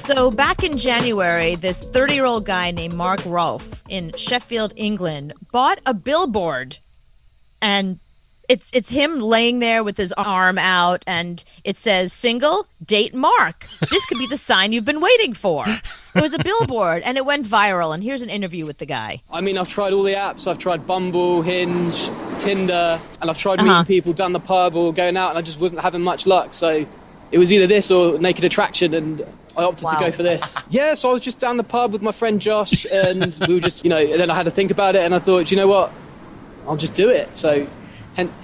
So back in January, this 30-year-old guy named Mark Rolfe in Sheffield, England, bought a billboard, and it's him laying there with his arm out, and it says, "Single, date Mark. This could be the sign you've been waiting for." It was a billboard, and it went viral, and here's an interview with the guy. I mean, I've tried all the apps. I've tried Bumble, Hinge, Tinder, and I've tried meeting people down the pub or going out, and I just wasn't having much luck. So it was either this or Naked Attraction, and I opted to go for this. Yeah, so I was just down the pub with my friend Josh, and we were just, and then I had to think about it, and I thought, you know what, I'll just do it. So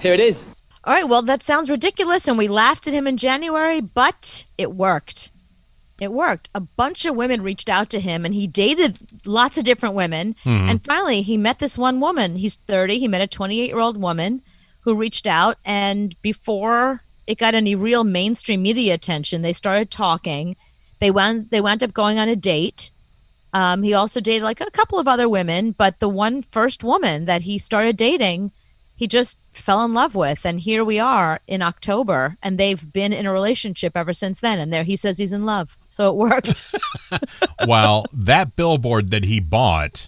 here it is. All right, well, that sounds ridiculous, and we laughed at him in January, but it worked. It worked. A bunch of women reached out to him, and he dated lots of different women, and finally he met this one woman. He's 30. He met a 28-year-old woman who reached out, and before it got any real mainstream media attention, they started talking. They wound up going on a date. He also dated like a couple of other women, but the first woman that he started dating, he just fell in love with. And here we are in October, and they've been in a relationship ever since then. And there he says he's in love. So it worked. Well, that billboard that he bought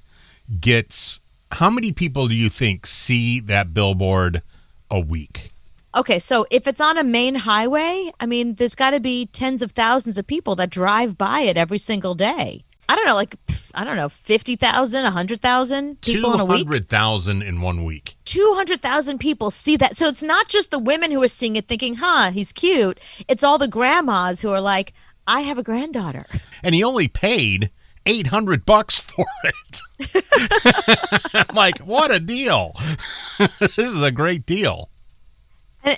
gets, how many people do you think see that billboard a week? Okay, so if it's on a main highway, I mean, there's got to be tens of thousands of people that drive by it every single day. I don't know, 50,000, 100,000 people in a week? 200,000 in 1 week. 200,000 people see that. So it's not just the women who are seeing it thinking, he's cute. It's all the grandmas who are like, I have a granddaughter. And he only paid $800 for it. I'm like, what a deal. This is a great deal.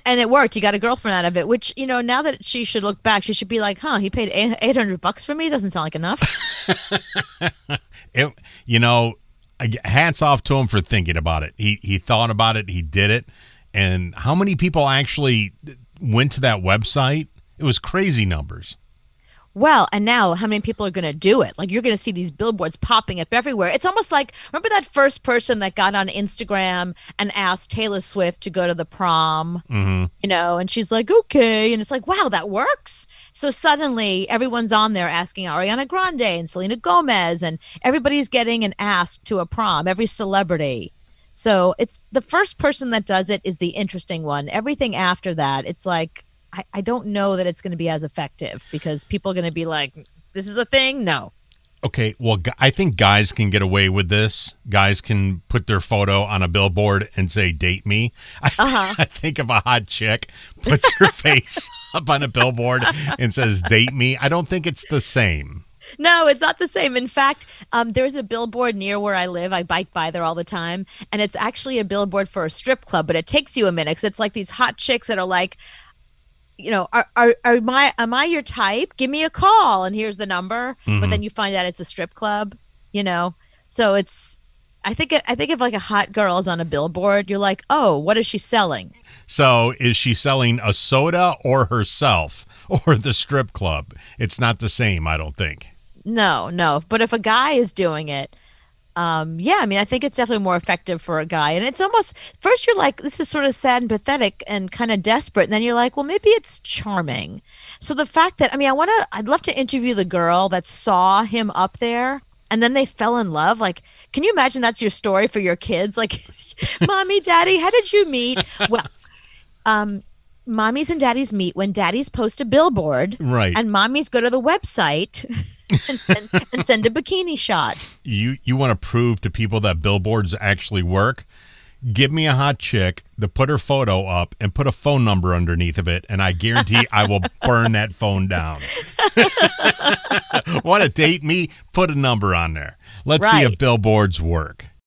And it worked. He got a girlfriend out of it, which, now that she should look back, she should be like, he paid $800 for me? Doesn't sound like enough. Hats off to him for thinking about it. He thought about it. He did it. And how many people actually went to that website? It was crazy numbers. Well, and now how many people are going to do it? Like, you're going to see these billboards popping up everywhere. It's almost like, remember that first person that got on Instagram and asked Taylor Swift to go to the prom, and she's like, okay. And it's like, wow, that works. So suddenly everyone's on there asking Ariana Grande and Selena Gomez, and everybody's getting an ask to a prom, every celebrity. So it's the first person that does it is the interesting one. Everything after that, it's like, I don't know that it's going to be as effective because people are going to be like, this is a thing? No. Okay, well, I think guys can get away with this. Guys can put their photo on a billboard and say, date me. I think if a hot chick puts her face up on a billboard and says, date me, I don't think it's the same. No, it's not the same. In fact, there's a billboard near where I live. I bike by there all the time. And it's actually a billboard for a strip club, but it takes you a minute because it's like these hot chicks that are like, am I your type? Give me a call, and here's the number. But then you find out it's a strip club, So it's, I think if like a hot girl is on a billboard, you're like, oh, what is she selling? So is she selling a soda or herself or the strip club? It's not the same, I don't think. No. But if a guy is doing it, I think it's definitely more effective for a guy. And it's almost, first you're like, this is sort of sad and pathetic and kind of desperate. And then you're like, well, maybe it's charming. So the fact that, I'd love to interview the girl that saw him up there and then they fell in love. Like, can you imagine that's your story for your kids? Like, Mommy, Daddy, how did you meet? Well, mommies and daddies meet when daddies post a billboard. Right. And mommies go to the website and send a bikini shot. You want to prove to people that billboards actually work? Give me a hot chick to put her photo up and put a phone number underneath of it, and I guarantee I will burn that phone down. Want to date me? Put a number on there. Let's see if billboards work.